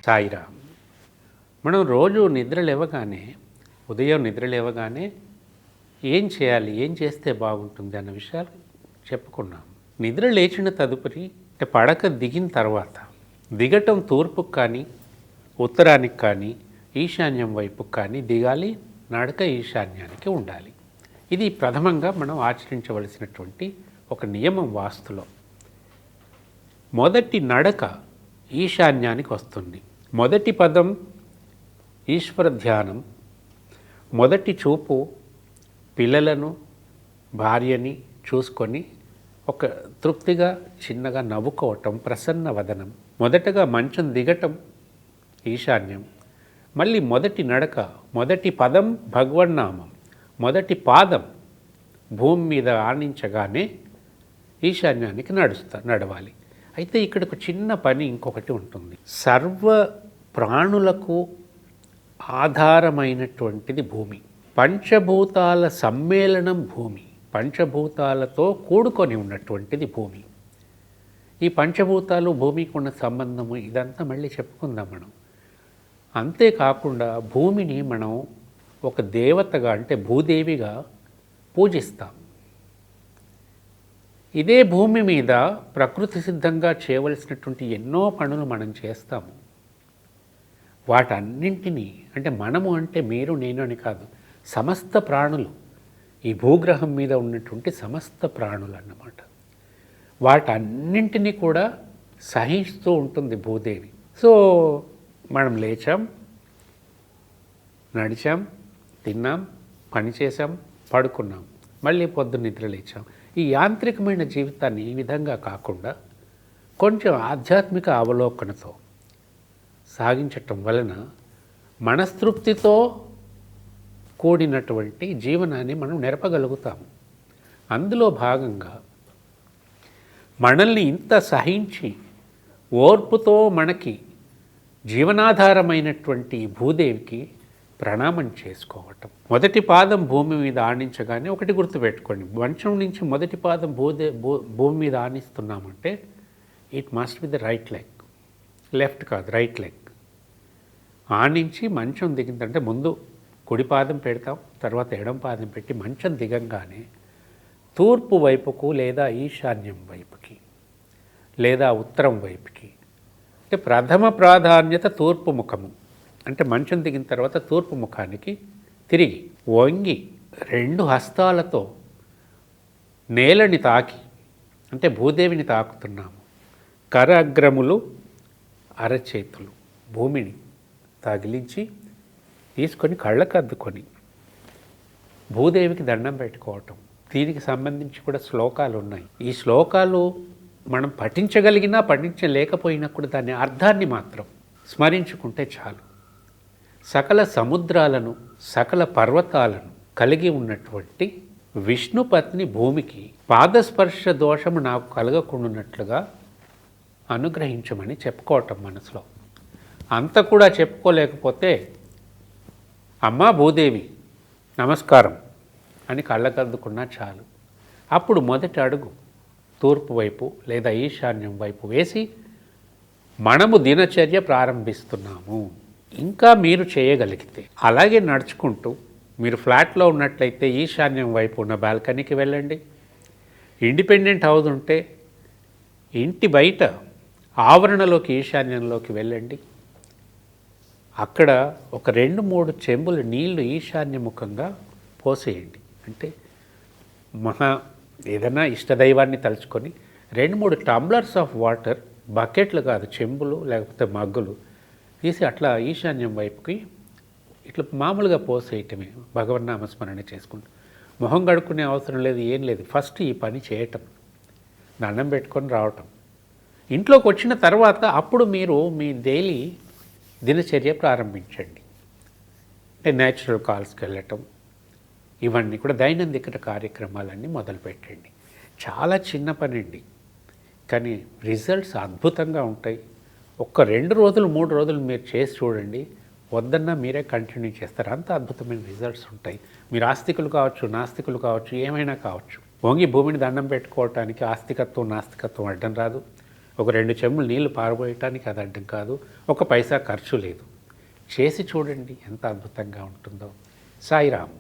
సాయిరామ్. మనం రోజు నిద్ర లేవగానే ఉదయం నిద్ర లేవగానే ఏం చేయాలి, ఏం చేస్తే బాగుంటుంది అన్న విషయాలు చెప్పుకున్నాం. నిద్ర లేచిన తదుపరి పడక దిగిన తర్వాత దిగటం తూర్పుకు కానీ ఉత్తరానికి కానీ ఈశాన్యం వైపుకు కానీ దిగాలి. నడక ఈశాన్యానికి ఉండాలి. ఇది ప్రథమంగా మనం ఆచరించవలసినటువంటి ఒక నియమం వాస్తులో. మొదటి నడక ఈశాన్యానికి వస్తుంది. మొదటి పదం ఈశ్వర ధ్యానం, మొదటి చూపు పిల్లలను భార్యని చూసుకొని ఒక తృప్తిగా చిన్నగా నవ్వుకోవటం, ప్రసన్న వదనం. మొదటగా మంచం దిగటం ఈశాన్యం. మళ్ళీ మొదటి నడక, మొదటి పదం భగవన్నామం, మొదటి పాదం భూమి మీద ఆనించగానే ఈశాన్యానికి నడవాలి. అయితే ఇక్కడ ఒక చిన్న పని ఇంకొకటి ఉంటుంది. సర్వ ప్రాణులకు ఆధారమైనటువంటిది భూమి. పంచభూతాల సమ్మేళనం భూమి. పంచభూతాలతో కూడుకొని ఉన్నటువంటిది భూమి. ఈ పంచభూతాలు భూమికి ఉన్న సంబంధము ఇదంతా మళ్ళీ చెప్పుకుందాం మనం. అంతేకాకుండా భూమిని మనం ఒక దేవతగా అంటే భూదేవిగా పూజిస్తాం. ఇదే భూమి మీద ప్రకృతి సిద్ధంగా చేయవలసినటువంటి ఎన్నో పనులు మనం చేస్తాము. వాటన్నింటినీ అంటే మనము అంటే మీరు నేను అని కాదు, సమస్త ప్రాణులు, ఈ భూగ్రహం మీద ఉన్నటువంటి సమస్త ప్రాణులు అన్నమాట. వాటన్నింటినీ కూడా సహిస్తూ ఉంటుంది భూదేవి. సో మనం లేచాం, నడిచాం, తిన్నాం, పనిచేసాం, పడుకున్నాం, మళ్ళీ పొద్దున్న నిద్ర లేచాం. ఈ యాంత్రికమైన జీవితాన్ని ఈ విధంగా కాకుండా కొంచెం ఆధ్యాత్మిక అవలోకనతో సాగించటం వలన మనస్తృప్తితో కూడినటువంటి జీవనాన్ని మనం నెరపగలుగుతాము. అందులో భాగంగా మనల్ని ఇంత సహించి ఓర్పుతో మనకి జీవనాధారమైనటువంటి భూదేవికి ప్రణామం చేసుకోవటం. మొదటి పాదం భూమి మీద ఆనించగానే ఒకటి గుర్తుపెట్టుకోండి, మంచం నుంచి మొదటి పాదం భూమి మీద ఆనిస్తున్నామంటే it must be the right leg, left కాదు, రైట్ లెగ్. ఆనించి మంచం దిగిందంటే ముందు కుడి పాదం పెడతాం, తర్వాత ఎడం పాదం పెట్టి మంచం దిగంగానే తూర్పు వైపుకు లేదా ఈశాన్యం వైపుకి లేదా ఉత్తరం వైపుకి, అంటే ప్రథమ ప్రాధాన్యత తూర్పు ముఖము. అంటే మంచం దిగిన తర్వాత తూర్పు ముఖానికి తిరిగి వంగి రెండు హస్తాలతో నేలని తాకి, అంటే భూదేవిని తాకుతున్నాము. కర అగ్రములు అరచేతులు భూమిని తగిలించి తీసుకొని కళ్ళకు అద్దుకొని భూదేవికి దండం పెట్టుకోవటం. దీనికి సంబంధించి కూడా శ్లోకాలు ఉన్నాయి. ఈ శ్లోకాలు మనం పఠించగలిగినా పఠించలేకపోయినా కూడా దాని అర్థాన్ని మాత్రం స్మరించుకుంటే చాలు. సకల సముద్రాలను సకల పర్వతాలను కలిగి ఉన్నటువంటి విష్ణుపత్ని భూమికి పాదస్పర్శ దోషము నాకు కలగకుండానట్లుగా అనుగ్రహించమని చెప్పుకోవటం మనసులో. అంత కూడా చెప్పుకోలేకపోతే అమ్మా భూదేవి నమస్కారం అని కళ్ళకద్దుకున్నా చాలు. అప్పుడు మొదటి అడుగు తూర్పు వైపు లేదా ఈశాన్యం వైపు వేసి మనము దినచర్య ప్రారంభిస్తున్నాము. ఇంకా మీరు చేయగలిగితే అలాగే నడుచుకుంటూ మీరు ఫ్లాట్లో ఉన్నట్లయితే ఈశాన్యం వైపు ఉన్న బాల్కనీకి వెళ్ళండి. ఇండిపెండెంట్ హౌస్ ఉంటే ఇంటి బయట ఆవరణలోకి ఈశాన్యంలోకి వెళ్ళండి. అక్కడ ఒక 2-3 చెంబులు నీళ్లు ఈశాన్యముఖంగా పోసేయండి. అంటే ఏదైనా ఇష్టదైవాన్ని తలుచుకొని 2-3 టంబ్లర్స్ ఆఫ్ వాటర్, బకెట్లు కాదు, చెంబులు లేకపోతే మగ్గులు తీసి అట్లా ఈశాన్యం వైపుకి ఇట్లా మామూలుగా పోసేయటమే. భగవన్నామస్మరణ చేసుకుంటూ మొహం కడుక్కునే అవసరం లేదు, ఏం లేదు. ఫస్ట్ ఈ పని చేయటం, దండం పెట్టుకొని రావటం. ఇంట్లోకి వచ్చిన తర్వాత అప్పుడు మీరు మీ డైలీ దినచర్య ప్రారంభించండి. అంటే న్యాచురల్ కాల్స్కి వెళ్ళటం, ఇవన్నీ కూడా దైనందిక కార్యక్రమాలన్నీ మొదలుపెట్టండి. చాలా చిన్న పని అండి, కానీ రిజల్ట్స్ అద్భుతంగా ఉంటాయి. ఒక్క 2 రోజులు 3 రోజులు మీరు చేసి చూడండి, వద్దన్నా మీరే కంటిన్యూ చేస్తారు. అంత అద్భుతమైన రిజల్ట్స్ ఉంటాయి. మీరు ఆస్తికులు కావచ్చు, నాస్తికులు కావచ్చు, ఏమైనా కావచ్చు. వంగి భూమిని దండం పెట్టుకోవటానికి ఆస్తికత్వం నాస్తికత్వం అడ్డం రాదు. ఒక 2 చెంబులు నీళ్లు పారబోయటానికి అది అడ్డం కాదు. ఒక పైసా ఖర్చు లేదు. చేసి చూడండి ఎంత అద్భుతంగా ఉంటుందో. సాయిరామ్.